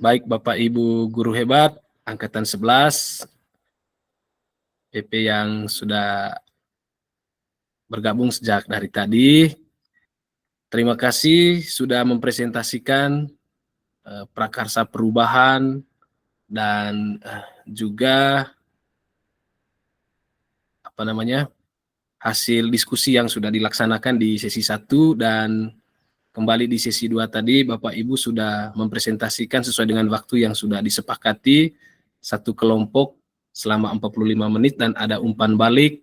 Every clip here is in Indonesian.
Baik Bapak Ibu guru hebat angkatan 11, PP yang sudah bergabung sejak dari tadi. Terima kasih sudah mempresentasikan prakarsa perubahan dan juga hasil diskusi yang sudah dilaksanakan di sesi 1 dan kembali di sesi 2 tadi. Bapak Ibu sudah mempresentasikan sesuai dengan waktu yang sudah disepakati, satu kelompok selama 45 menit dan ada umpan balik,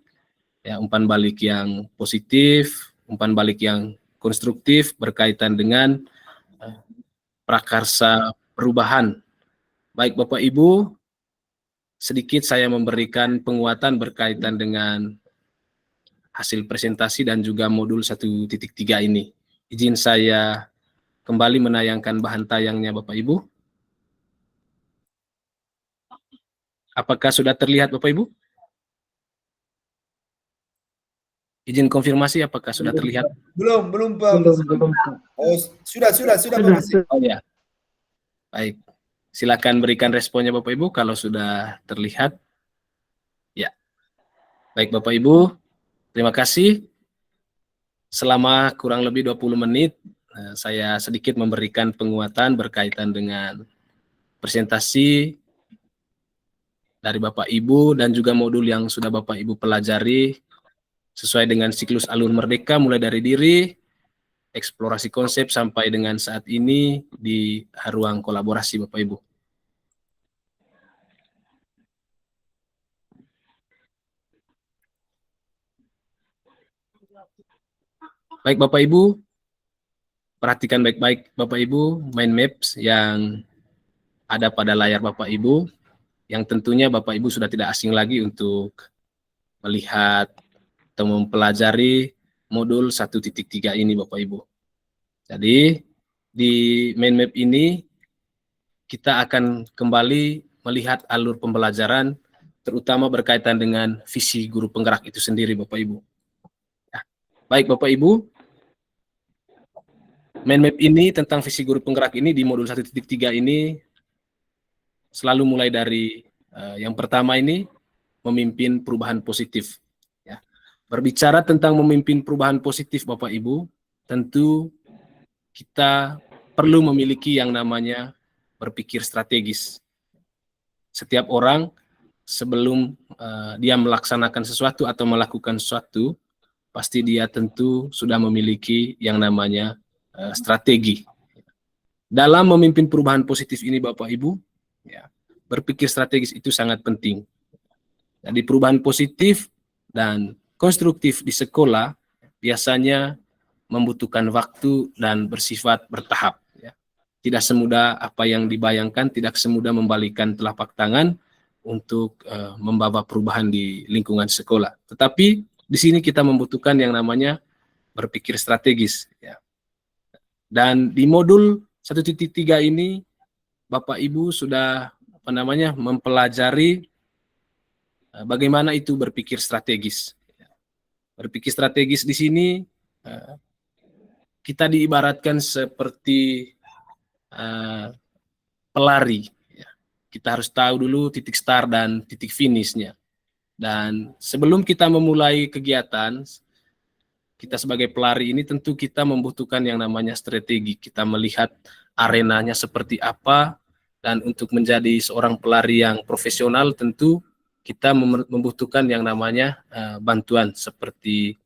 ya, umpan balik yang positif, umpan balik yang konstruktif berkaitan dengan prakarsa perubahan. Baik Bapak Ibu, sedikit saya memberikan penguatan berkaitan dengan hasil presentasi dan juga modul 1.3 ini. Izin saya kembali menayangkan bahan tayangnya Bapak Ibu. Apakah sudah terlihat Bapak Ibu? Izin konfirmasi apakah sudah terlihat? Belum Pak. Oh, sudah Pak. Oh ya. Baik. Silakan berikan responnya Bapak Ibu kalau sudah terlihat. Ya. Baik Bapak Ibu, terima kasih. Selama kurang lebih 20 menit saya sedikit memberikan penguatan berkaitan dengan presentasi dari Bapak Ibu dan juga modul yang sudah Bapak Ibu pelajari sesuai dengan siklus alur merdeka mulai dari diri, eksplorasi konsep sampai dengan saat ini di ruang kolaborasi Bapak Ibu. Baik Bapak Ibu, perhatikan baik-baik Bapak Ibu mind maps yang ada pada layar Bapak Ibu, yang tentunya Bapak Ibu sudah tidak asing lagi untuk melihat atau mempelajari modul 1.3 ini Bapak Ibu. Jadi di mind map ini kita akan kembali melihat alur pembelajaran terutama berkaitan dengan visi guru penggerak itu sendiri Bapak Ibu. Ya. Baik Bapak Ibu, mind map ini tentang visi guru penggerak ini di modul 1.3 ini selalu mulai dari yang pertama ini memimpin perubahan positif. Ya. Berbicara tentang memimpin perubahan positif Bapak Ibu, tentu kita perlu memiliki yang namanya berpikir strategis. Setiap orang sebelum dia melaksanakan sesuatu atau melakukan sesuatu, pasti dia tentu sudah memiliki yang namanya strategi. Dalam memimpin perubahan positif ini Bapak Ibu, ya, berpikir strategis itu sangat penting. Jadi perubahan positif dan konstruktif di sekolah biasanya membutuhkan waktu dan bersifat bertahap. Ya. Tidak semudah apa yang dibayangkan, tidak semudah membalikan telapak tangan untuk membawa perubahan di lingkungan sekolah. Tetapi di sini kita membutuhkan yang namanya berpikir strategis. Ya. Dan di modul 1.3 ini Bapak Ibu sudah mempelajari bagaimana itu berpikir strategis. Berpikir strategis di sini kita diibaratkan seperti pelari. Kita harus tahu dulu titik start dan titik finishnya. Dan sebelum kita memulai kegiatan, kita sebagai pelari ini tentu kita membutuhkan yang namanya strategi. Kita melihat arenanya seperti apa, dan untuk menjadi seorang pelari yang profesional tentu kita membutuhkan yang namanya bantuan seperti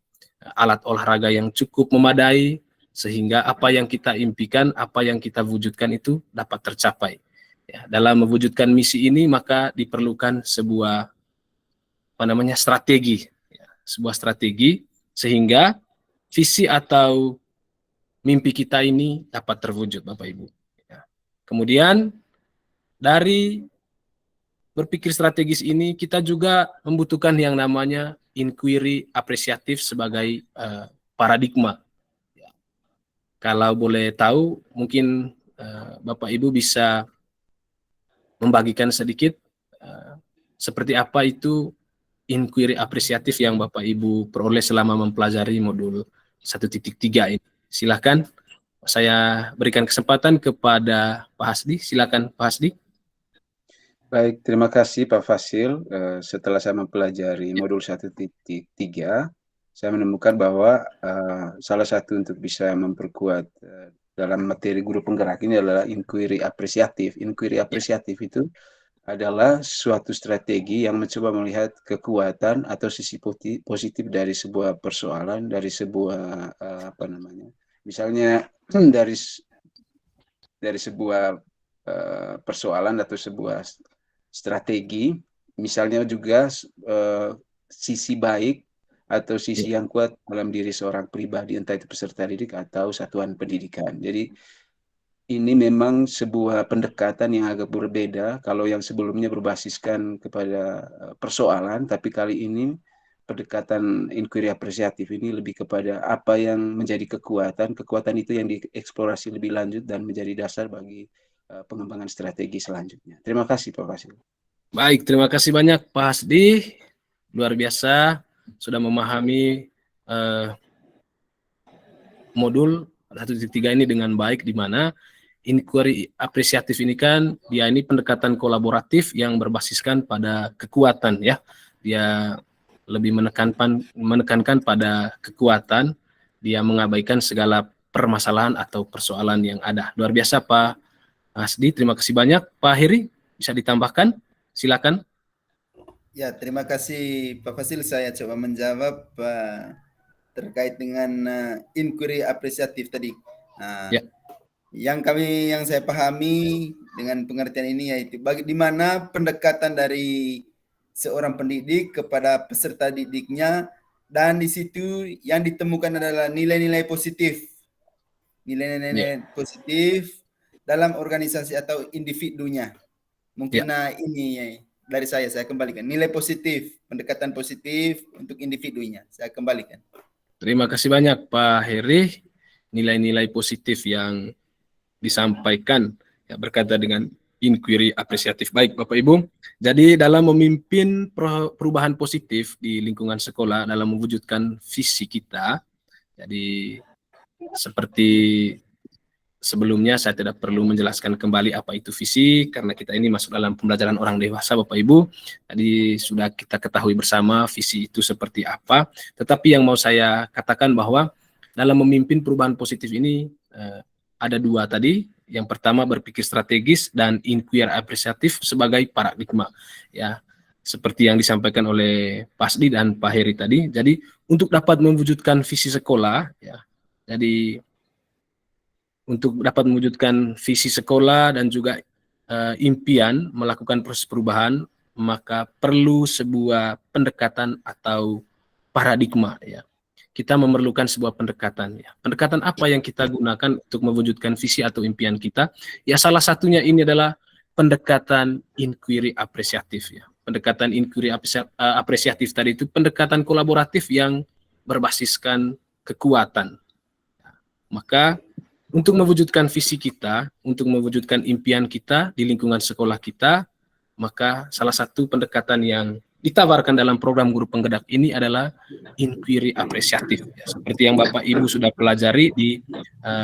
alat olahraga yang cukup memadai, sehingga apa yang kita impikan, apa yang kita wujudkan itu dapat tercapai. Ya, dalam mewujudkan misi ini maka diperlukan sebuah strategi, ya, sebuah strategi sehingga visi atau mimpi kita ini dapat terwujud Bapak Ibu. Ya. Kemudian dari berpikir strategis ini kita juga membutuhkan yang namanya inquiry apresiatif sebagai paradigma. Ya. Kalau boleh tahu, mungkin Bapak Ibu bisa membagikan sedikit seperti apa itu inquiry apresiatif yang Bapak Ibu peroleh selama mempelajari modul 1.3 ini. Silakan saya berikan kesempatan kepada Pak Hasdi. Silakan Pak Hasdi. Baik, terima kasih Pak Fasil. Setelah saya mempelajari modul 1.3, saya menemukan bahwa salah satu untuk bisa memperkuat dalam materi guru penggerak ini adalah inquiry apresiatif. Inquiry apresiatif itu adalah suatu strategi yang mencoba melihat kekuatan atau sisi positif dari sebuah persoalan, dari sebuah misalnya dari sebuah persoalan atau sebuah strategi, misalnya juga sisi baik atau sisi yang kuat dalam diri seorang pribadi, entah itu peserta didik atau satuan pendidikan. Jadi ini memang sebuah pendekatan yang agak berbeda. Kalau yang sebelumnya berbasiskan kepada persoalan, tapi kali ini pendekatan inquiry apresiatif ini lebih kepada apa yang menjadi kekuatan itu yang dieksplorasi lebih lanjut dan menjadi dasar bagi pengembangan strategi selanjutnya. Terima kasih Pak Fasil. Baik, terima kasih banyak Pak Hasdi. Luar biasa, sudah memahami modul 1.3 ini dengan baik, di mana inquiry apresiatif ini kan dia ini pendekatan kolaboratif yang berbasiskan pada kekuatan ya. Dia lebih menekankan pada kekuatan, dia mengabaikan segala permasalahan atau persoalan yang ada. Luar biasa Pak Hasdi, terima kasih banyak. Pak Heri, bisa ditambahkan? Silakan. Ya, terima kasih Pak Fasil. Saya coba menjawab terkait dengan inquiry apresiatif tadi. Ya. Yang saya pahami dengan pengertian ini yaitu di mana pendekatan dari seorang pendidik kepada peserta didiknya, dan di situ yang ditemukan adalah nilai-nilai positif. Nilai-nilai positif dalam organisasi atau individunya. Mungkin ini dari saya kembalikan. Nilai positif, pendekatan positif untuk individunya. Saya kembalikan. Terima kasih banyak Pak Heri. Nilai-nilai positif yang disampaikan ya, berkaitan dengan inquiry apresiatif. Baik Bapak Ibu, jadi dalam memimpin perubahan positif di lingkungan sekolah, dalam mewujudkan visi kita, jadi seperti sebelumnya saya tidak perlu menjelaskan kembali apa itu visi, karena kita ini masuk dalam pembelajaran orang dewasa Bapak Ibu. Jadi sudah kita ketahui bersama visi itu seperti apa. Tetapi yang mau saya katakan bahwa dalam memimpin perubahan positif ini ada dua tadi. Yang pertama berpikir strategis dan inquiry apresiatif sebagai paradigma. Ya, seperti yang disampaikan oleh Pak Hasdi dan Pak Heri tadi. Jadi untuk dapat mewujudkan visi sekolah, ya, jadi untuk dapat mewujudkan visi sekolah dan juga impian melakukan proses perubahan, maka perlu sebuah pendekatan atau paradigma. Ya. Kita memerlukan sebuah pendekatan. Ya. Pendekatan apa yang kita gunakan untuk mewujudkan visi atau impian kita? Ya, salah satunya ini adalah pendekatan inquiry apresiatif. Ya. Pendekatan inquiry apresiatif tadi itu pendekatan kolaboratif yang berbasiskan kekuatan. Ya. Maka untuk mewujudkan visi kita, untuk mewujudkan impian kita di lingkungan sekolah kita, maka salah satu pendekatan yang ditawarkan dalam program guru penggerak ini adalah inquiry apresiatif, ya, seperti yang Bapak Ibu sudah pelajari di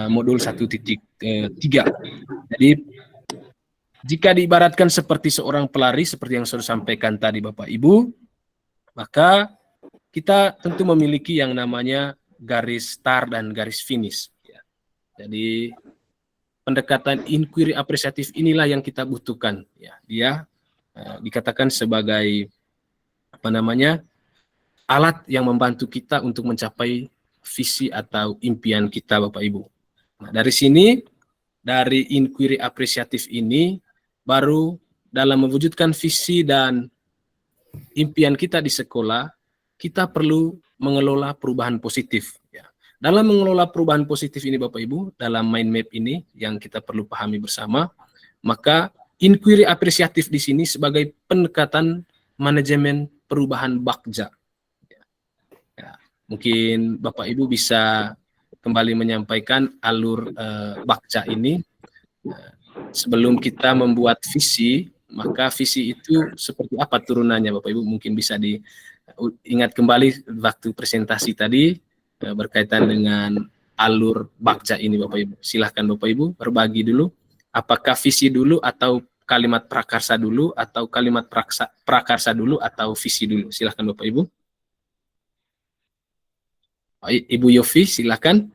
modul 1.3. Jadi jika diibaratkan seperti seorang pelari, seperti yang sudah sampaikan tadi Bapak Ibu, maka kita tentu memiliki yang namanya garis start dan garis finish. Ya. Jadi pendekatan inquiry apresiatif inilah yang kita butuhkan. Ya. Dia dikatakan sebagai alat yang membantu kita untuk mencapai visi atau impian kita Bapak Ibu. Nah, dari sini, dari inquiry apresiatif ini, baru dalam mewujudkan visi dan impian kita di sekolah, kita perlu mengelola perubahan positif. Ya. Dalam mengelola perubahan positif ini Bapak Ibu, dalam mind map ini yang kita perlu pahami bersama, maka inquiry apresiatif di sini sebagai pendekatan manajemen perubahan bakja. Ya, mungkin Bapak Ibu bisa kembali menyampaikan alur bakja ini. Sebelum kita membuat visi, maka visi itu seperti apa turunannya Bapak Ibu? Mungkin bisa diingat kembali waktu presentasi tadi berkaitan dengan alur Bagja ini Bapak Ibu. Silahkan Bapak Ibu berbagi dulu. Apakah visi dulu atau kalimat prakarsa dulu, atau kalimat prakarsa dulu atau visi dulu? Silahkan Bapak Ibu. Ibu Yofi, silahkan.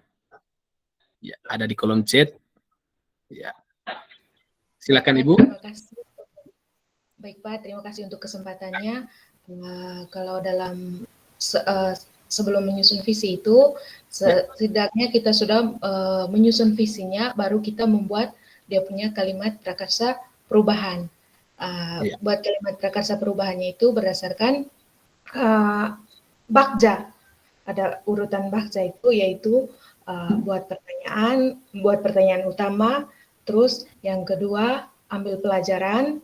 Ya, ada di kolom chat. Ya. Silakan Ibu. Terima kasih. Baik Pak, terima kasih untuk kesempatannya. Kalau dalam sebelum menyusun visi itu, setidaknya kita sudah menyusun visinya, baru kita membuat dia punya kalimat prakarsa perubahan. Buat kalimat prakarsa perubahannya itu berdasarkan Bagja. Ada urutan Bagja itu, yaitu buat pertanyaan utama, terus yang kedua ambil pelajaran,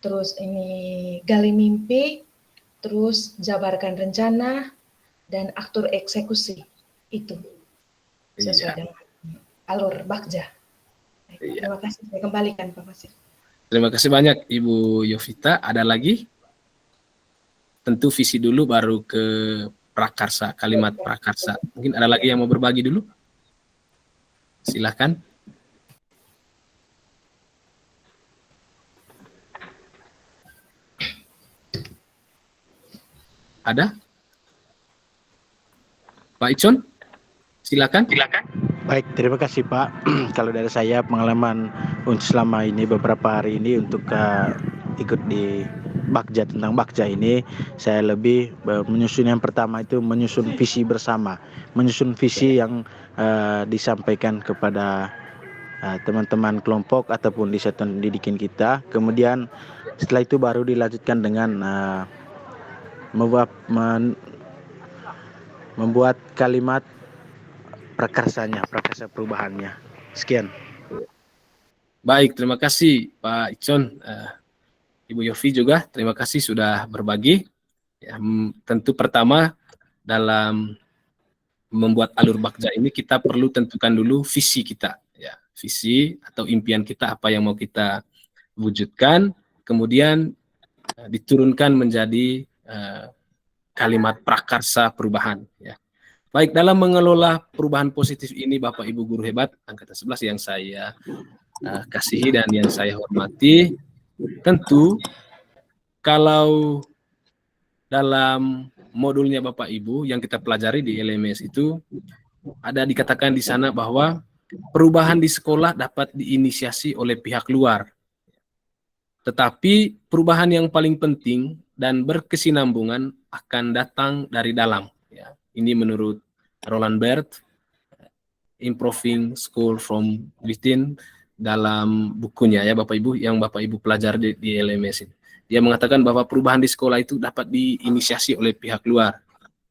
terus ini gali mimpi, terus jabarkan rencana, dan atur eksekusi. Itu sesuai dengan alur Bagja. Terima kasih, saya kembalikan Pak Fasir. Terima kasih banyak Ibu Yovita. Ada lagi? Tentu visi dulu baru ke prakarsa, kalimat prakarsa. Mungkin ada lagi yang mau berbagi dulu? Silahkan. Ada? Pak Icon? Silakan. Baik, terima kasih Pak. Kalau dari saya pengalaman untuk selama ini beberapa hari ini untuk ikut di Bagja, tentang Bagja ini, saya lebih menyusun, yang pertama itu menyusun visi bersama, menyusun visi yang disampaikan kepada teman-teman kelompok ataupun di satuan pendidikan kita. Kemudian setelah itu baru dilanjutkan dengan membuat kalimat prakarsanya, prakarsa perubahannya. Sekian. Baik, terima kasih Pak Icon. Ibu Yofi juga, terima kasih sudah berbagi. Ya, tentu pertama dalam membuat alur Bagja ini kita perlu tentukan dulu visi kita. Ya, visi atau impian kita, apa yang mau kita wujudkan. Kemudian diturunkan menjadi kalimat prakarsa perubahan. Ya. Baik, dalam mengelola perubahan positif ini Bapak Ibu guru hebat angkatan 11 yang saya kasihi dan yang saya hormati, tentu kalau dalam modulnya Bapak Ibu yang kita pelajari di LMS itu ada dikatakan di sana bahwa perubahan di sekolah dapat diinisiasi oleh pihak luar. Tetapi perubahan yang paling penting dan berkesinambungan akan datang dari dalam. Ya, ini menurut Roland Barthes, Improving School from Within, dalam bukunya ya Bapak Ibu, yang Bapak Ibu pelajari di LMS ini. Dia mengatakan bahwa perubahan di sekolah itu dapat diinisiasi oleh pihak luar.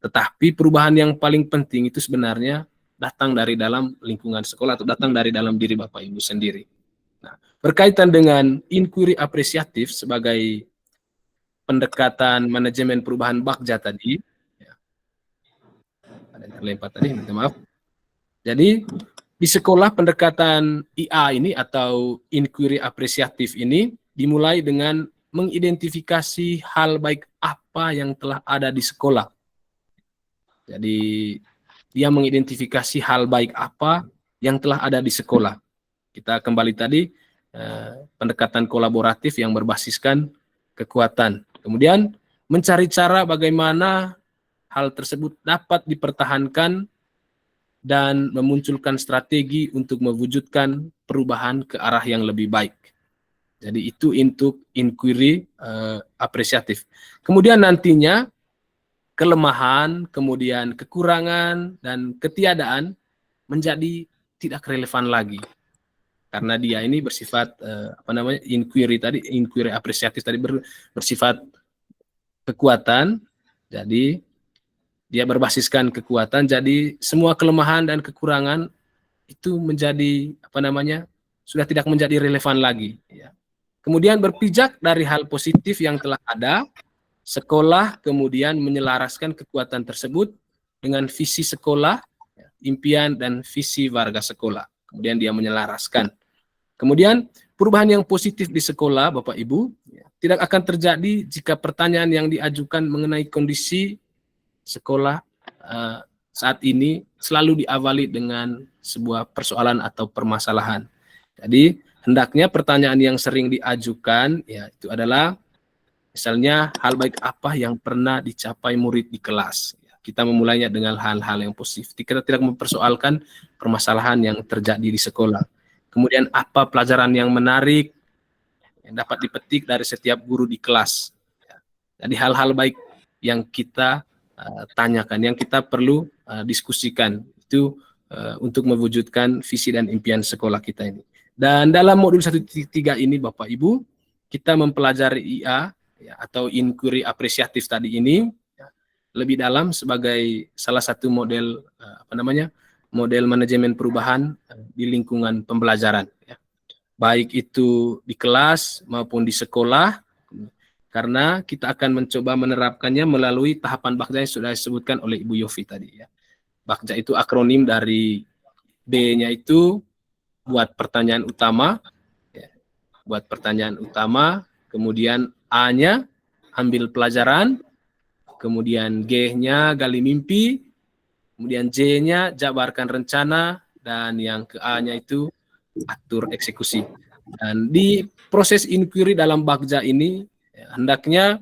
Tetapi perubahan yang paling penting itu sebenarnya datang dari dalam lingkungan sekolah atau datang dari dalam diri Bapak Ibu sendiri. Nah, berkaitan dengan inquiry apresiatif sebagai pendekatan manajemen perubahan Bagja tadi, ya, ada yang terlempar tadi, minta maaf. Jadi di sekolah pendekatan IA ini atau inquiry apresiatif ini dimulai dengan mengidentifikasi hal baik apa yang telah ada di sekolah. Jadi dia mengidentifikasi hal baik apa yang telah ada di sekolah. Kita kembali tadi pendekatan kolaboratif yang berbasiskan kekuatan. Kemudian mencari cara bagaimana hal tersebut dapat dipertahankan dan memunculkan strategi untuk mewujudkan perubahan ke arah yang lebih baik. Jadi itu untuk inquiry apresiatif. Kemudian nantinya kelemahan, kemudian kekurangan dan ketiadaan menjadi tidak relevan lagi. Karena dia ini bersifat inquiry apresiatif tadi bersifat kekuatan. Jadi dia berbasiskan kekuatan, jadi semua kelemahan dan kekurangan itu menjadi sudah tidak menjadi relevan lagi. Ya. Kemudian berpijak dari hal positif yang telah ada, sekolah kemudian menyelaraskan kekuatan tersebut dengan visi sekolah, impian dan visi warga sekolah. Kemudian dia menyelaraskan. Kemudian perubahan yang positif di sekolah, Bapak Ibu, tidak akan terjadi jika pertanyaan yang diajukan mengenai kondisi sekolah saat ini selalu diawali dengan sebuah persoalan atau permasalahan. Jadi hendaknya pertanyaan yang sering diajukan ya itu adalah misalnya hal baik apa yang pernah dicapai murid di kelas. Kita memulainya dengan hal-hal yang positif. Kita tidak mempersoalkan permasalahan yang terjadi di sekolah. Kemudian apa pelajaran yang menarik yang dapat dipetik dari setiap guru di kelas. Jadi hal-hal baik yang kita tanyakan, yang kita perlu diskusikan itu untuk mewujudkan visi dan impian sekolah kita ini. Dan dalam modul 1.3 ini Bapak Ibu, kita mempelajari IA ya, atau inquiry apresiatif tadi ini ya, lebih dalam sebagai salah satu model model manajemen perubahan di lingkungan pembelajaran ya. Baik itu di kelas maupun di sekolah, karena kita akan mencoba menerapkannya melalui tahapan Bagja yang sudah disebutkan oleh Ibu Yofi tadi ya. Bagja itu akronim dari B-nya itu buat pertanyaan utama ya. Buat pertanyaan utama, kemudian A-nya ambil pelajaran, kemudian G-nya gali mimpi, kemudian J-nya jabarkan rencana, dan yang ke A-nya itu atur eksekusi. Dan di proses inquiry dalam Bagja ini hendaknya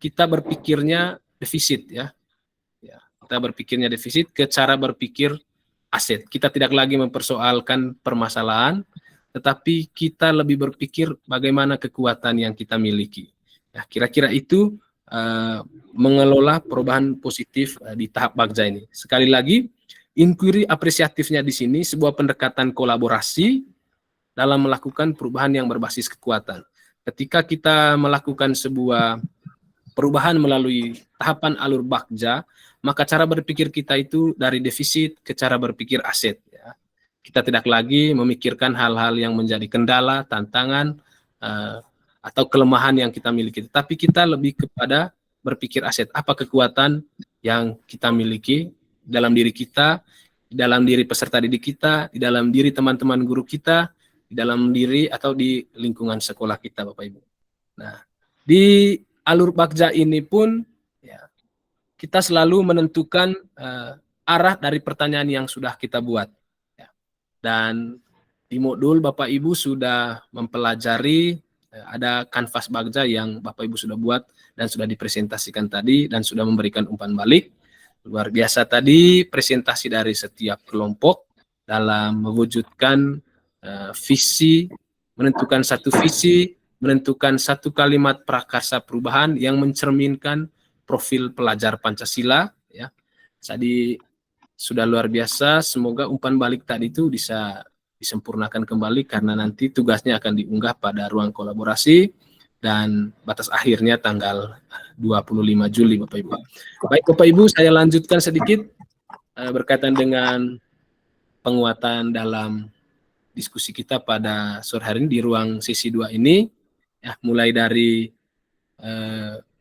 kita berpikirnya defisit ya. Kita berpikirnya defisit ke cara berpikir aset. Kita tidak lagi mempersoalkan permasalahan, tetapi kita lebih berpikir bagaimana kekuatan yang kita miliki. Ya, kira-kira itu mengelola perubahan positif di tahap Bagja ini. Sekali lagi, inquiry apresiatifnya di sini sebuah pendekatan kolaborasi dalam melakukan perubahan yang berbasis kekuatan. Ketika kita melakukan sebuah perubahan melalui tahapan alur Bagja, maka cara berpikir kita itu dari defisit ke cara berpikir aset. Ya. Kita tidak lagi memikirkan hal-hal yang menjadi kendala, tantangan, atau kelemahan yang kita miliki. Tapi kita lebih kepada berpikir aset. Apa kekuatan yang kita miliki dalam diri kita, di dalam diri peserta didik kita, di dalam diri teman-teman guru kita, di dalam diri atau di lingkungan sekolah kita, Bapak Ibu. Nah, di alur Bagja ini pun ya, kita selalu menentukan arah dari pertanyaan yang sudah kita buat. Ya. Dan di modul Bapak Ibu sudah mempelajari ada kanvas Bagja yang Bapak Ibu sudah buat dan sudah dipresentasikan tadi dan sudah memberikan umpan balik. Luar biasa tadi presentasi dari setiap kelompok dalam mewujudkan visi, menentukan satu visi, menentukan satu kalimat prakarsa perubahan yang mencerminkan profil pelajar Pancasila. Ya. Jadi sudah luar biasa, semoga umpan balik tadi itu bisa disempurnakan kembali karena nanti tugasnya akan diunggah pada ruang kolaborasi dan batas akhirnya tanggal 25 Juli Bapak Ibu. Baik Bapak Ibu, saya lanjutkan sedikit berkaitan dengan penguatan dalam diskusi kita pada sore hari ini di ruang sesi 2 ini. Ya, mulai dari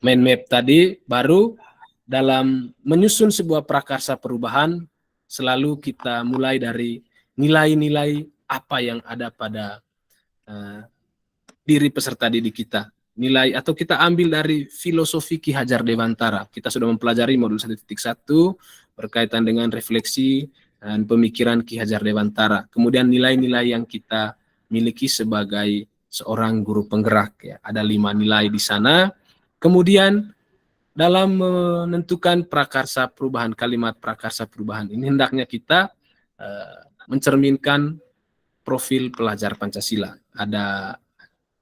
mind map tadi, baru dalam menyusun sebuah prakarsa perubahan selalu kita mulai dari nilai-nilai apa yang ada pada diri peserta didik kita. Nilai atau kita ambil dari filosofi Ki Hajar Dewantara. Kita sudah mempelajari modul 1.1 berkaitan dengan refleksi dan pemikiran Ki Hajar Dewantara. Kemudian nilai-nilai yang kita miliki sebagai seorang guru penggerak. Ya. Ada 5 nilai di sana. Kemudian dalam menentukan prakarsa perubahan, kalimat prakarsa perubahan ini hendaknya kita mencerminkan profil pelajar Pancasila. Ada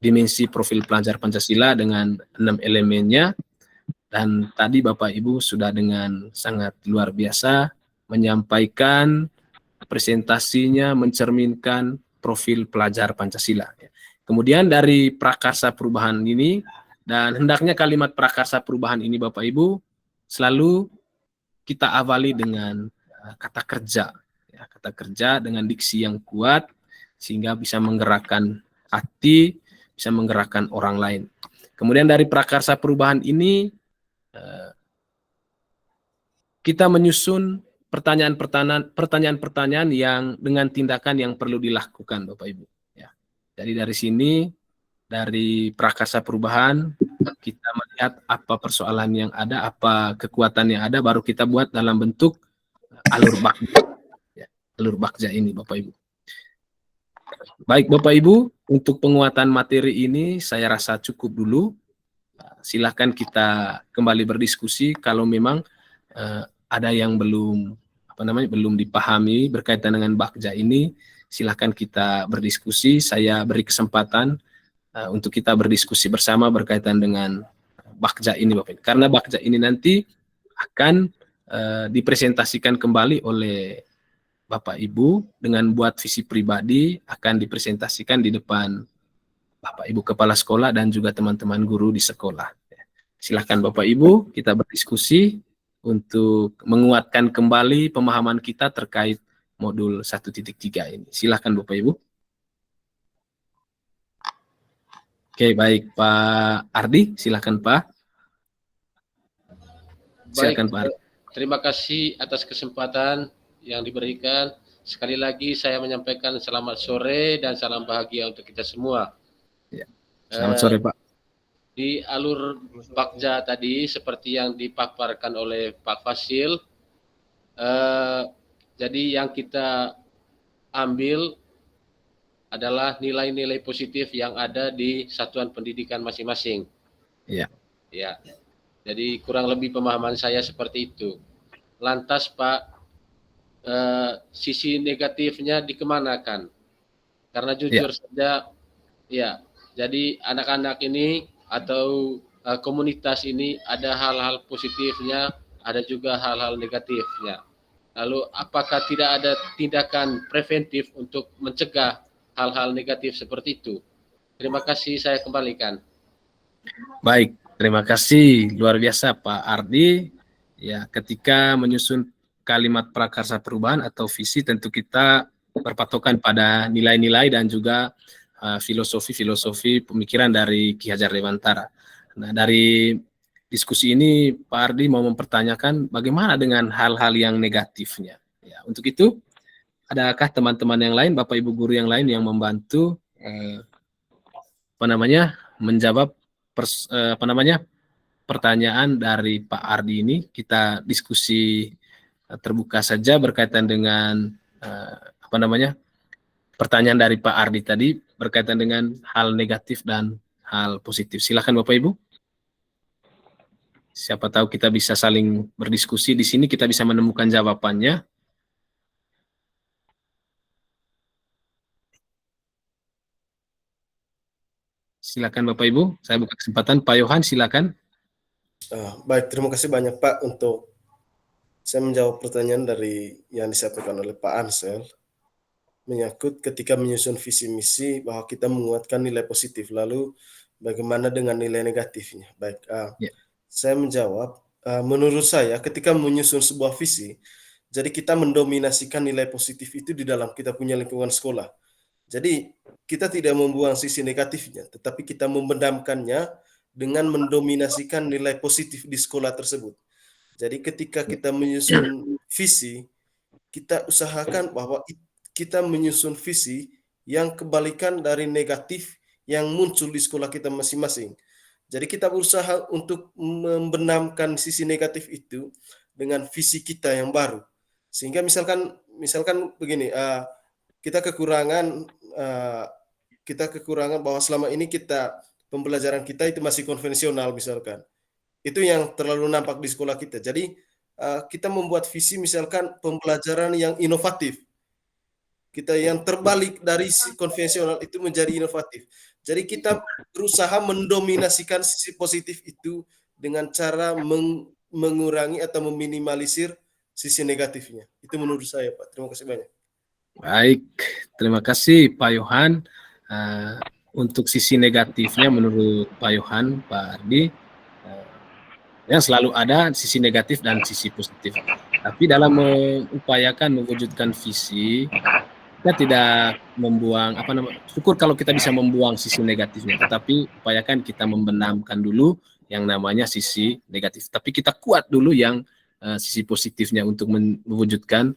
dimensi profil pelajar Pancasila dengan 6 elemennya. Dan tadi Bapak Ibu sudah dengan sangat luar biasa menyampaikan presentasinya mencerminkan profil pelajar Pancasila. Kemudian dari prakarsa perubahan ini, dan hendaknya kalimat prakarsa perubahan ini Bapak Ibu selalu kita awali dengan kata kerja. Ya, kata kerja dengan diksi yang kuat sehingga bisa menggerakkan hati, bisa menggerakkan orang lain. Kemudian dari prakarsa perubahan ini kita menyusun pertanyaan-pertanyaan yang dengan tindakan yang perlu dilakukan Bapak Ibu. Ya. Jadi dari sini, dari prakarsa perubahan, kita melihat apa persoalan yang ada, apa kekuatan yang ada, baru kita buat dalam bentuk alur bakja, ya, alur bakja ini Bapak Ibu. Baik Bapak Ibu, untuk penguatan materi ini saya rasa cukup dulu. Silakan kita kembali berdiskusi kalau memang ada yang belum belum dipahami berkaitan dengan bakja ini. Silakan kita berdiskusi. Saya beri kesempatan untuk kita berdiskusi bersama berkaitan dengan bakja ini Bapak Ibu. Karena bakja ini nanti akan dipresentasikan kembali oleh Bapak Ibu dengan buat visi pribadi, akan dipresentasikan di depan Bapak Ibu kepala sekolah dan juga teman-teman guru di sekolah. Silakan Bapak Ibu, kita berdiskusi untuk menguatkan kembali pemahaman kita terkait modul 1.3 ini. Silakan Bapak Ibu. Oke, baik Pak Ardi, silakan Pak. Silakan Pak Ardi. Terima kasih atas kesempatan yang diberikan. Sekali lagi saya menyampaikan selamat sore dan salam bahagia untuk kita semua. Ya. Selamat sore Pak. Di alur bakja tadi seperti yang dipaparkan oleh Pak Fasil, jadi yang kita ambil adalah nilai-nilai positif yang ada di satuan pendidikan masing-masing. Ya. Ya. Jadi kurang lebih pemahaman saya seperti itu. Lantas Pak, sisi negatifnya dikemanakan? Karena jujur saja, ya. Jadi anak-anak ini atau komunitas ini ada hal-hal positifnya, ada juga hal-hal negatifnya. Lalu apakah tidak ada tindakan preventif untuk mencegah hal-hal negatif seperti itu? Terima kasih, saya kembalikan. Baik, terima kasih luar biasa Pak Ardi. Ya, ketika menyusun kalimat prakarsa perubahan atau visi tentu kita berpatokan pada nilai-nilai dan juga filosofi-filosofi pemikiran dari Ki Hajar Dewantara. Nah, dari diskusi ini Pak Ardi mau mempertanyakan bagaimana dengan hal-hal yang negatifnya. Ya, untuk itu, adakah teman-teman yang lain, Bapak Ibu guru yang lain yang membantu menjawab pertanyaan dari Pak Ardi ini? Kita diskusi terbuka saja berkaitan dengan pertanyaan dari Pak Ardi tadi berkaitan dengan hal negatif dan hal positif. Silakan Bapak Ibu. Siapa tahu kita bisa saling berdiskusi di sini, kita bisa menemukan jawabannya. Silakan Bapak Ibu, saya buka kesempatan. Pak Yohan, silakan. Baik, terima kasih banyak Pak untuk saya menjawab pertanyaan dari yang disampaikan oleh Pak Ansel menyangkut ketika menyusun visi misi bahwa kita menguatkan nilai positif, lalu bagaimana dengan nilai negatifnya. Baik, saya menjawab, menurut saya ketika menyusun sebuah visi, jadi kita mendominasikan nilai positif itu di dalam kita punya lingkungan sekolah. Jadi kita tidak membuang sisi negatifnya, tetapi kita membenamkannya dengan mendominasikan nilai positif di sekolah tersebut. Jadi ketika kita menyusun visi, kita usahakan bahwa kita menyusun visi yang kebalikan dari negatif yang muncul di sekolah kita masing-masing. Jadi kita berusaha untuk membenamkan sisi negatif itu dengan visi kita yang baru. Sehingga misalkan begini, kita kekurangan bahwa selama ini pembelajaran kita itu masih konvensional misalkan. Itu yang terlalu nampak di sekolah kita. Jadi kita membuat visi misalkan pembelajaran yang inovatif. Kita yang terbalik dari konvensional itu menjadi inovatif. Jadi kita berusaha mendominasikan sisi positif itu dengan cara mengurangi atau meminimalisir sisi negatifnya. Itu menurut saya Pak. Terima kasih banyak. Baik, terima kasih Pak Yohan. Untuk sisi negatifnya menurut Pak Yohan, Pak Ardi, yang selalu ada sisi negatif dan sisi positif. Tapi dalam mengupayakan mewujudkan visi, kita tidak membuang syukur kalau kita bisa membuang sisi negatifnya, tetapi upayakan kita membenamkan dulu yang namanya sisi negatif. Tapi kita kuat dulu yang sisi positifnya untuk mewujudkan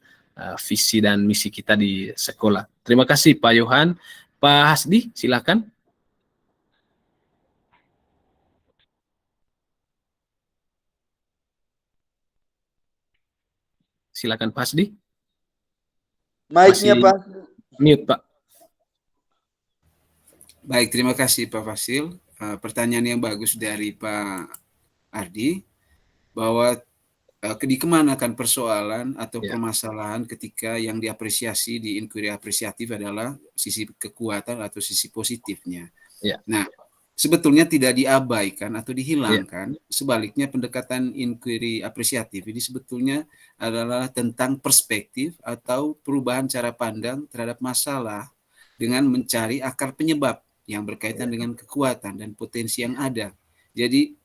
visi dan misi kita di sekolah. Terima kasih Pak Yohan. Pak Hasdi, silakan. Silakan Pak Hasdi. Mic-nya Masih Pak. mute Pak. Baik, terima kasih Pak Fasil. Pertanyaan yang bagus dari Pak Ardi, bahwa dikemanakan persoalan atau Ya. permasalahan ketika yang diapresiasi di inquiry apresiatif adalah sisi kekuatan atau sisi positifnya. Ya. Nah, sebetulnya tidak diabaikan atau dihilangkan. Sebaliknya pendekatan inquiry apresiatif ini sebetulnya adalah tentang perspektif atau perubahan cara pandang terhadap masalah dengan mencari akar penyebab yang berkaitan dengan kekuatan dan potensi yang ada. Jadi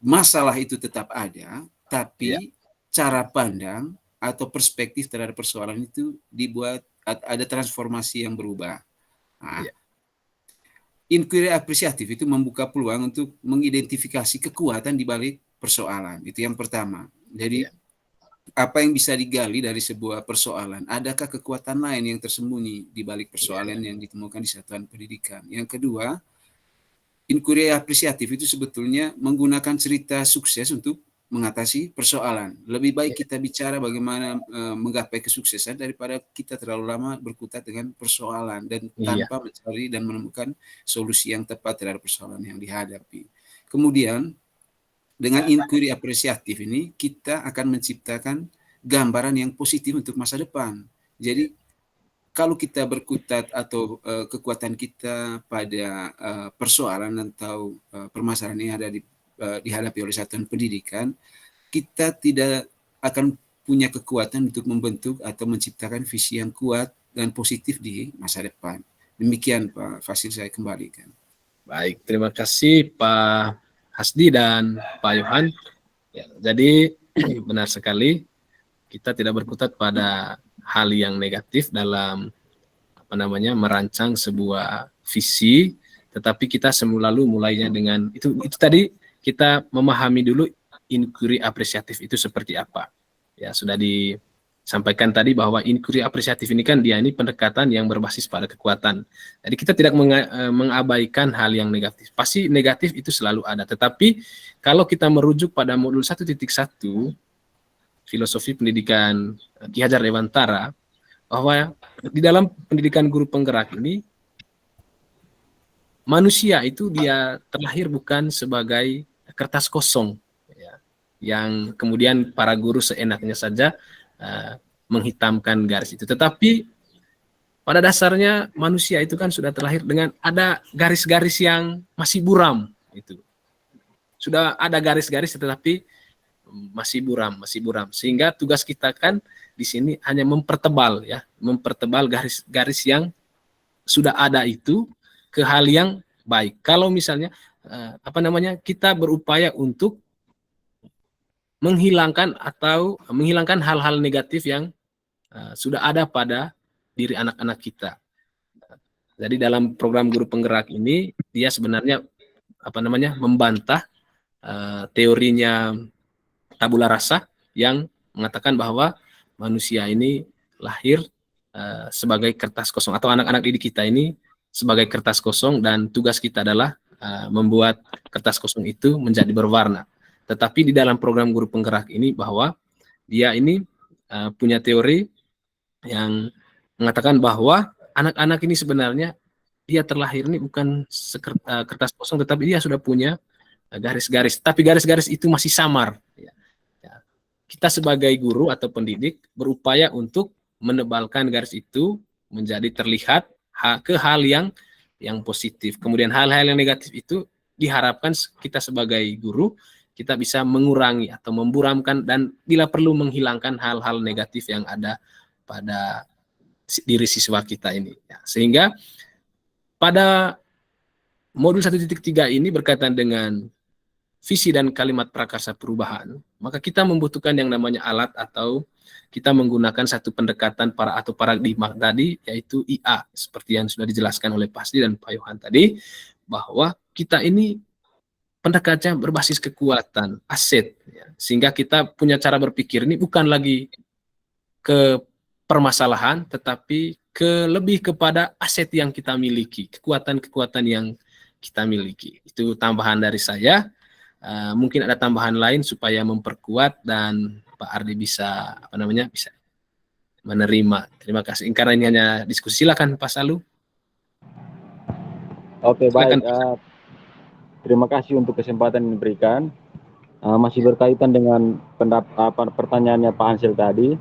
masalah itu tetap ada, tapi cara pandang atau perspektif terhadap persoalan itu dibuat, ada transformasi yang berubah. Nah, inquiry apresiatif itu membuka peluang untuk mengidentifikasi kekuatan di balik persoalan. Itu yang pertama. Jadi apa yang bisa digali dari sebuah persoalan? Adakah kekuatan lain yang tersembunyi di balik persoalan yang ditemukan di satuan pendidikan? Yang kedua, inquiry apresiatif itu sebetulnya menggunakan cerita sukses untuk mengatasi persoalan. Lebih baik kita bicara bagaimana menggapai kesuksesan daripada kita terlalu lama berkutat dengan persoalan dan tanpa mencari dan menemukan solusi yang tepat terhadap persoalan yang dihadapi. Kemudian dengan inquiry apresiatif ini kita akan menciptakan gambaran yang positif untuk masa depan. Jadi kalau kita berkutat atau kekuatan kita pada persoalan atau permasalahan yang ada dihadapi oleh satuan pendidikan, kita tidak akan punya kekuatan untuk membentuk atau menciptakan visi yang kuat dan positif di masa depan. Demikian Pak Fasil, saya kembalikan. Baik, terima kasih Pak Hasdi dan Pak Yohan. Ya, jadi benar sekali, kita tidak berkutat pada hal yang negatif dalam merancang sebuah visi, tetapi kita selalu mulainya dengan itu tadi, kita memahami dulu inquiry apresiatif itu seperti apa. Ya, sudah disampaikan tadi bahwa inquiry apresiatif ini kan dia ini pendekatan yang berbasis pada kekuatan. Jadi kita tidak mengabaikan hal yang negatif. Pasti negatif itu selalu ada, tetapi kalau kita merujuk pada modul 1.1 filosofi pendidikan Ki Hajar Dewantara, bahwa di dalam pendidikan guru penggerak ini manusia itu dia terlahir bukan sebagai kertas kosong ya, yang kemudian para guru seenaknya saja menghitamkan garis itu, tetapi pada dasarnya manusia itu kan sudah terlahir dengan ada garis-garis yang masih buram, itu sudah ada garis-garis tetapi masih buram, sehingga tugas kita kan di sini hanya mempertebal garis-garis yang sudah ada itu ke hal yang baik. Kalau misalnya kita berupaya untuk menghilangkan hal-hal negatif yang sudah ada pada diri anak-anak kita. Jadi dalam program guru penggerak ini dia sebenarnya membantah teorinya tabula rasa yang mengatakan bahwa manusia ini lahir sebagai kertas kosong, atau anak-anak didik kita ini sebagai kertas kosong, dan tugas kita adalah membuat kertas kosong itu menjadi berwarna. Tetapi di dalam program guru penggerak ini bahwa dia ini punya teori yang mengatakan bahwa anak-anak ini sebenarnya dia terlahir ini bukan kertas kosong, tetapi dia sudah punya garis-garis. Tapi garis-garis itu masih samar. Kita sebagai guru atau pendidik berupaya untuk menebalkan garis itu menjadi terlihat ke hal yang positif. Kemudian hal-hal yang negatif itu diharapkan kita sebagai guru kita bisa mengurangi atau memburamkan dan bila perlu menghilangkan hal-hal negatif yang ada pada diri siswa kita ini. Sehingga pada modul 1.3 ini berkaitan dengan visi dan kalimat prakarsa perubahan, maka kita membutuhkan yang namanya alat, atau kita menggunakan satu pendekatan atau paradigma tadi, yaitu IA, seperti yang sudah dijelaskan oleh Pak Hasdi dan Pak Yohan tadi, bahwa kita ini pendekatannya berbasis kekuatan, aset, sehingga kita punya cara berpikir ini bukan lagi ke permasalahan, tetapi lebih kepada aset yang kita miliki, kekuatan-kekuatan yang kita miliki. Itu tambahan dari saya. Mungkin ada tambahan lain supaya memperkuat dan Pak Ardi bisa bisa menerima. Terima kasih. Karena ini hanya diskusi, silakan Pak Salu. Oke, Silakan. baik. Terima kasih untuk kesempatan yang diberikan. Masih berkaitan dengan pertanyaannya Pak Ansel tadi.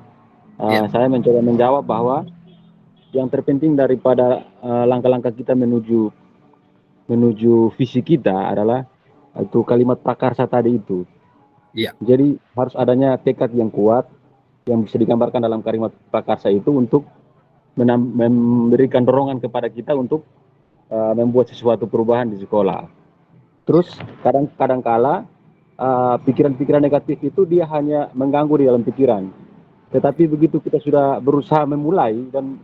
Saya mencoba menjawab bahwa yang terpenting daripada langkah-langkah kita menuju visi kita adalah itu kalimat prakarsa tadi itu. Jadi harus adanya tekad yang kuat yang bisa digambarkan dalam kalimat prakarsa itu untuk memberikan dorongan kepada kita untuk membuat sesuatu perubahan di sekolah. Terus kadang-kala pikiran-pikiran negatif itu dia hanya mengganggu di dalam pikiran. Tetapi begitu kita sudah berusaha memulai dan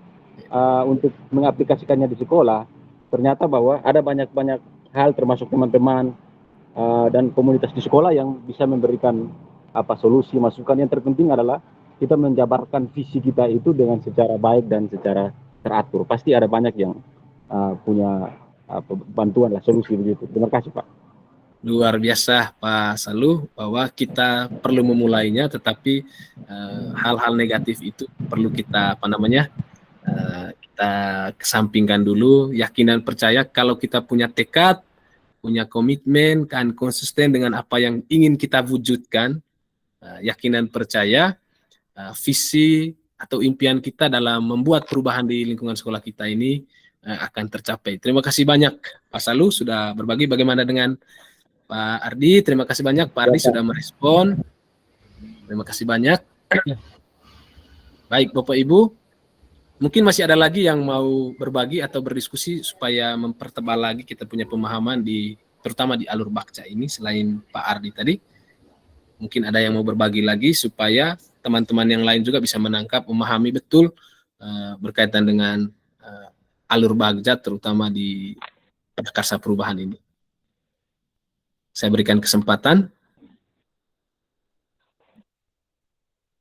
untuk mengaplikasikannya di sekolah, ternyata bahwa ada banyak hal termasuk teman-teman dan komunitas di sekolah yang bisa memberikan solusi, masukan. Yang terpenting adalah kita menjabarkan visi kita itu dengan secara baik dan secara teratur. Pasti ada banyak yang punya bantuan lah, solusi begitu. Terima kasih Pak. Luar biasa Pak Salu, bahwa kita perlu memulainya, tetapi hal-hal negatif itu perlu kita kita kesampingkan dulu. Yakinan percaya kalau kita punya tekad, punya komitmen, kan konsisten dengan apa yang ingin kita wujudkan, yakinan percaya visi atau impian kita dalam membuat perubahan di lingkungan sekolah kita ini akan tercapai. Terima kasih banyak Pak Salu sudah berbagi. Bagaimana dengan Pak Ardi? Terima kasih banyak Pak Ardi sudah merespon. Terima kasih banyak. Baik Bapak Ibu, mungkin masih ada lagi yang mau berbagi atau berdiskusi supaya mempertebal lagi kita punya pemahaman terutama di alur Bakca ini selain Pak Ardi tadi. Mungkin ada yang mau berbagi lagi supaya teman-teman yang lain juga bisa menangkap, memahami betul berkaitan dengan alur Bakca terutama di Prakarsa Perubahan ini. Saya berikan kesempatan.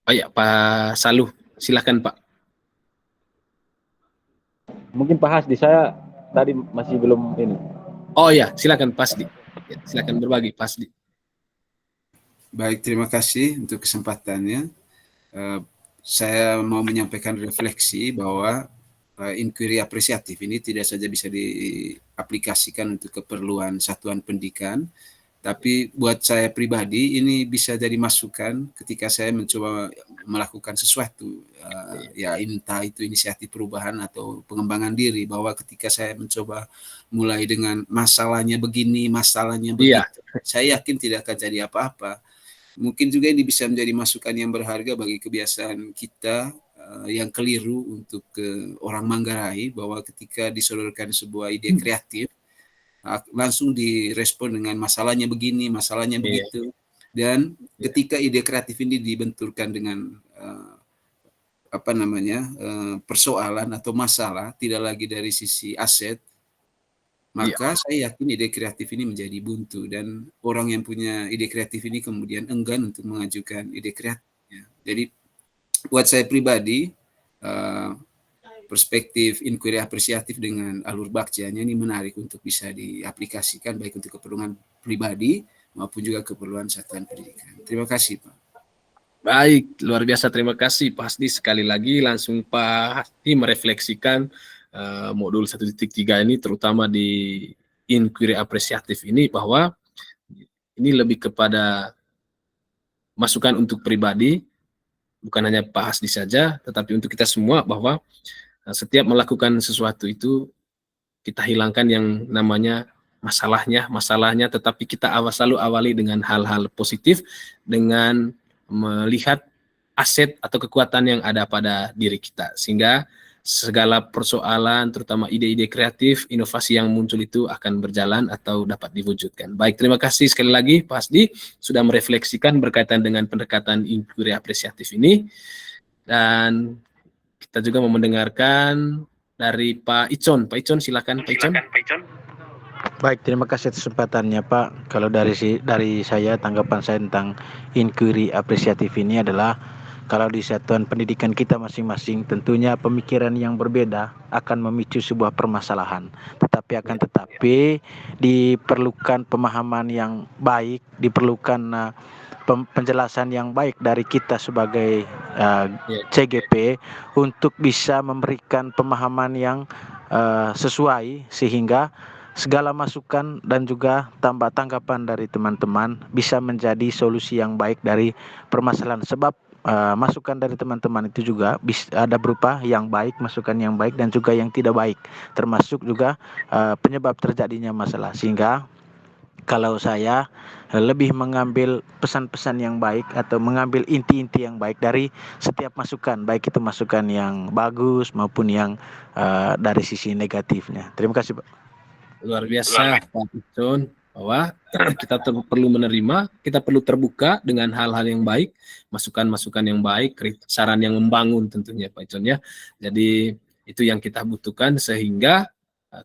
Oh ya, Pak Salu, silakan Pak. Mungkin Pak Hasdi, saya tadi masih belum ini. Oh ya, silakan Pak Hasdi. Ya, silakan berbagi Pak Hasdi. Baik, terima kasih untuk kesempatannya. Saya mau menyampaikan refleksi bahwa inquiry apresiatif ini tidak saja bisa diaplikasikan untuk keperluan satuan pendidikan, tapi buat saya pribadi ini bisa jadi masukan ketika saya mencoba melakukan sesuatu, ya entah itu inisiatif perubahan atau pengembangan diri, bahwa ketika saya mencoba mulai dengan masalahnya begini, masalahnya begitu, saya yakin tidak akan jadi apa-apa. Mungkin juga ini bisa menjadi masukan yang berharga bagi kebiasaan kita yang keliru untuk orang Manggarai, bahwa ketika disodorkan sebuah ide kreatif, langsung direspon dengan masalahnya begini, masalahnya begitu. Dan ketika ide kreatif ini dibenturkan dengan persoalan atau masalah, tidak lagi dari sisi aset, maka saya yakin ide kreatif ini menjadi buntu, dan orang yang punya ide kreatif ini kemudian enggan untuk mengajukan ide kreatifnya. Jadi buat saya pribadi, perspektif inquiry apresiatif dengan alur Bakcanya ini menarik untuk bisa diaplikasikan baik untuk keperluan pribadi maupun juga keperluan satuan pendidikan. Terima kasih Pak. Baik, luar biasa, terima kasih Pak Hasdi. Sekali lagi langsung Pak Hasdi merefleksikan modul 1.3 ini, terutama di inquiry apresiatif ini, bahwa ini lebih kepada masukan untuk pribadi, bukan hanya Pak Hasdi saja, tetapi untuk kita semua, bahwa setiap melakukan sesuatu itu kita hilangkan yang namanya masalahnya, tetapi kita selalu awali dengan hal-hal positif, dengan melihat aset atau kekuatan yang ada pada diri kita, sehingga segala persoalan, terutama ide-ide kreatif, inovasi yang muncul itu akan berjalan atau dapat diwujudkan. Baik, terima kasih sekali lagi Pak Hasdi sudah merefleksikan berkaitan dengan pendekatan inquiry apresiatif ini. Dan kita juga mau mendengarkan dari Pak Icon. Pak Icon, silakan Pak Icon. Baik, terima kasih atas kesempatannya Pak. Kalau dari saya, tanggapan saya tentang inquiry apresiatif ini adalah, kalau di satuan pendidikan kita masing-masing, tentunya pemikiran yang berbeda akan memicu sebuah permasalahan. Tetapi diperlukan pemahaman yang baik, diperlukan penjelasan yang baik dari kita sebagai Ya. CGP untuk bisa memberikan pemahaman yang sesuai sehingga segala masukan dan juga tanggapan dari teman-teman bisa menjadi solusi yang baik dari permasalahan. Sebab masukan dari teman-teman itu juga ada berupa yang baik, masukan yang baik dan juga yang tidak baik, termasuk juga penyebab terjadinya masalah. Sehingga kalau saya lebih mengambil pesan-pesan yang baik atau mengambil inti-inti yang baik dari setiap masukan, baik itu masukan yang bagus maupun yang dari sisi negatifnya. Terima kasih, Pak. Luar biasa Pak Icon, bahwa kita perlu menerima, kita perlu terbuka dengan hal-hal yang baik, masukan-masukan yang baik, saran yang membangun tentunya Pak Icon ya. Jadi itu yang kita butuhkan sehingga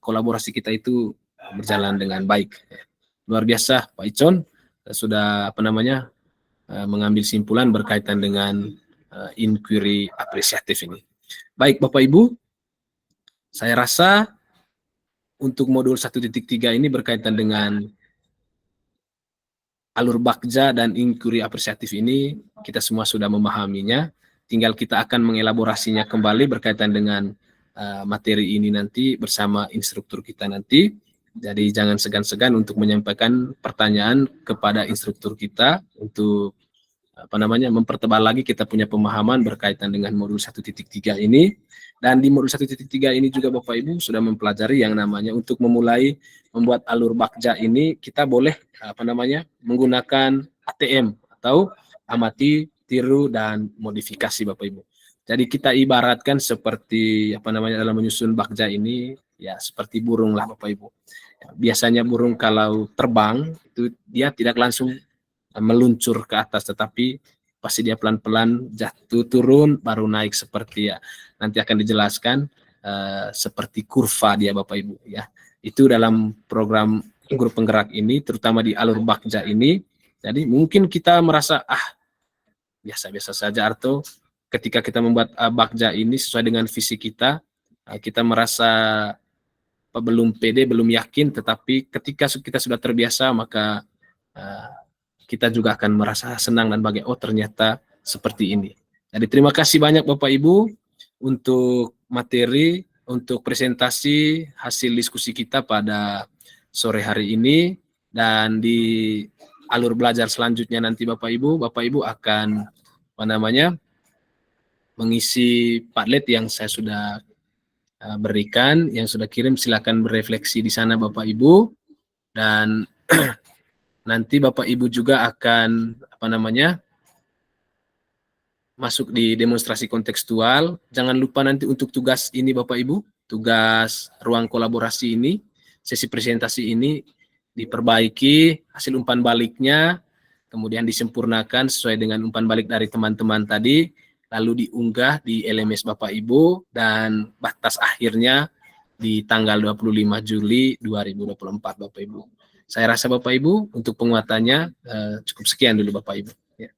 kolaborasi kita itu berjalan dengan baik. Luar biasa Pak Icon sudah mengambil simpulan berkaitan dengan inquiry apresiatif ini. Baik Bapak Ibu, saya rasa untuk modul 1.3 ini berkaitan dengan alur bakja dan inquiry apresiatif ini, kita semua sudah memahaminya. Tinggal kita akan mengelaborasinya kembali berkaitan dengan materi ini nanti bersama instruktur kita nanti. Jadi jangan segan-segan untuk menyampaikan pertanyaan kepada instruktur kita untuk mempertebal lagi kita punya pemahaman berkaitan dengan modul 1.3 ini. Dan di modul 1.3 ini juga Bapak Ibu sudah mempelajari yang namanya untuk memulai membuat alur bakja ini kita boleh menggunakan ATM atau amati, tiru dan modifikasi Bapak Ibu. Jadi kita ibaratkan seperti dalam menyusun bakja ini ya seperti burung lah Bapak Ibu. Biasanya burung kalau terbang itu dia tidak langsung meluncur ke atas, tetapi pasti dia pelan-pelan jatuh turun baru naik seperti ya nanti akan dijelaskan seperti kurva dia Bapak Ibu ya. Itu dalam program grup penggerak ini terutama di alur bakja ini. Jadi mungkin kita merasa biasa-biasa saja atau ketika kita membuat bakja ini sesuai dengan visi kita, kita merasa belum pede, belum yakin, tetapi ketika kita sudah terbiasa maka kita juga akan merasa senang dan bahagia, ternyata seperti ini. Jadi terima kasih banyak Bapak Ibu untuk materi, untuk presentasi hasil diskusi kita pada sore hari ini. Dan di alur belajar selanjutnya nanti Bapak Ibu akan mengisi Padlet yang saya sudah berikan, yang sudah kirim, silakan berefleksi di sana Bapak Ibu. Dan nanti Bapak Ibu juga akan masuk di demonstrasi kontekstual. Jangan lupa nanti untuk tugas ini Bapak Ibu, tugas ruang kolaborasi ini, sesi presentasi ini diperbaiki hasil umpan baliknya, kemudian disempurnakan sesuai dengan umpan balik dari teman-teman tadi, lalu diunggah di LMS Bapak Ibu dan batas akhirnya di tanggal 25 Juli 2024 Bapak Ibu. Saya rasa Bapak Ibu untuk penguatannya cukup sekian dulu Bapak Ibu. Ya.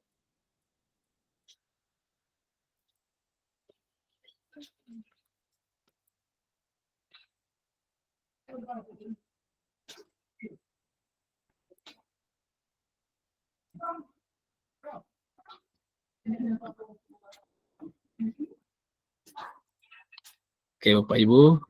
Oke Bapak Ibu.